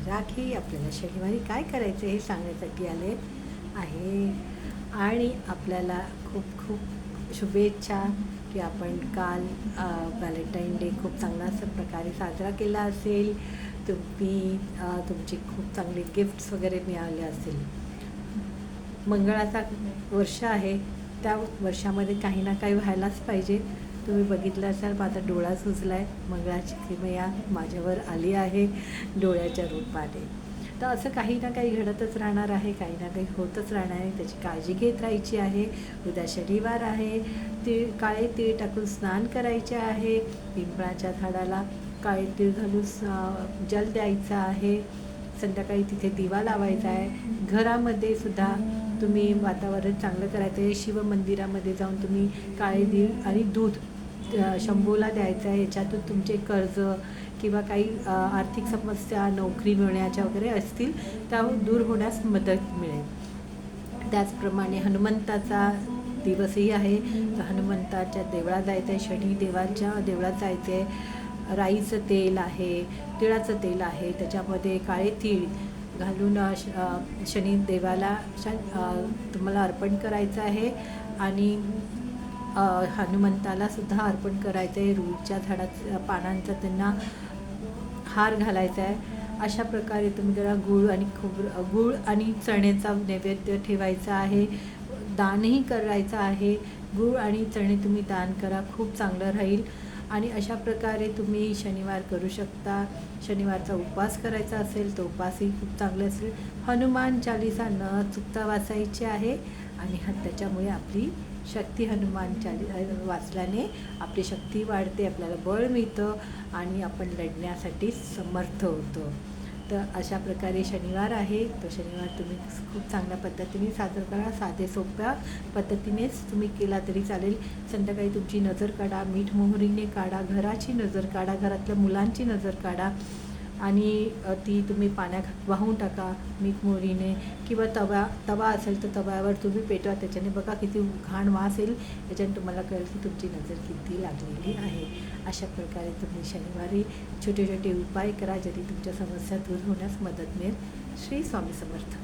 राखी आपल्याला शनिवारी काय करायचं हे सांगण्यासाठी आले आहे. आणि आपल्याला खूप खूप शुभेच्छा की आपण काल व्हॅलेंटाईन डे खूप चांगला असं प्रकारे साजरा केला असेल. तुमची खूप चांगले गिफ्ट्स वगैरे मिळाले असेल. मंगळाचा वर्ष आहे, त्या वर्षामध्ये काही ना काही व्हायलाच पाहिजे. तुम्ही बघितलं असाल, माझा डोळा सुजला आहे. मंगळाची किमया माझ्यावर आली आहे डोळ्याच्या रूपाने. तर असं काही ना काही घडतच राहणार आहे, काही ना काही होतच राहणार आहे. त्याची काळजी घेत राहायची आहे. उद्या शनिवार आहे. काळे तीळ टाकून स्नान करायचे आहे. पिंपळाच्या झाडाला काळे तीळ घालून जल द्यायचं आहे. संध्याकाळी तिथे दिवा लावायचा आहे. घरामध्ये सुद्धा तुम्ही वातावरण चांगलं करायचं आहे. शिवमंदिरामध्ये जाऊन तुम्ही काळे तीळ आणि दूध शंभूला द्यायचं आहे. याच्यातून तुमचे कर्ज किंवा काही आर्थिक समस्या, नोकरी मिळण्याच्या वगैरे असतील त्या दूर होण्यास मदत मिळेल. त्याचप्रमाणे हनुमंताचा दिवसही आहे. तर हनुमंताच्या देवळात जायचं आहे. शनी देवाच्या देवळात जायचं आहे. राईचं तेल आहे, तिळाचं तेल आहे, त्याच्यामध्ये काळे तीळ घालून शनी देवाला तुम्हाला अर्पण करायचं आहे. आणि हनुमंताला सुद्धा अर्पण करायचं आहे. रुईच्या झाडाच्या पानांचा त्यांना हार घालायचा आहे. अशा प्रकारे तुम्ही त्याला गूळ आणि चण्याचा नैवेद्य ठेवायचा आहे. दानही करायचं आहे. गूळ आणि चणे तुम्ही दान करा, खूप चांगलं राहील. आणि अशा प्रकारे तुम्ही शनिवार करू शकता. शनिवारचा उपवास करायचा असेल तर उपवासही खूप चांगले असेल. हनुमान चालीसा न चुकता वाचायची आहे. आणि त्याच्यामुळे आपली शक्ती, हनुमान वाचल्याने आपली शक्ती वाढते, आपल्याला बळ मिळतं आणि आपण लढण्यासाठी समर्थ होतो. तर अशा प्रकारे शनिवार आहे. तो शनिवार तुम्ही खूप चांगल्या पद्धतीने साजरा करा. साधे सोप्या पद्धतीनेच तुम्ही केला तरी चालेल. संध्याकाळी तुमची नजर काढा, मीठ मोहरीने काढा, घराची नजर काढा, घरातल्या मुलांची नजर काढा आणि ती तुम्ही पाण्यात वाहून टाका मीठ मोहरीने. किंवा तवा असेल तर तव्यावर तुम्ही पेटवा. त्याच्याने बघा किती घाण वास येईल. याच्याने तुम्हाला कळेल की तुमची नजर किती लागलेली आहे. अशा प्रकारे तुम्ही शनिवारी छोटे छोटे उपाय करा, ज्याने तुमच्या समस्या दूर होण्यास मदत मिळेल. श्री स्वामी समर्थ.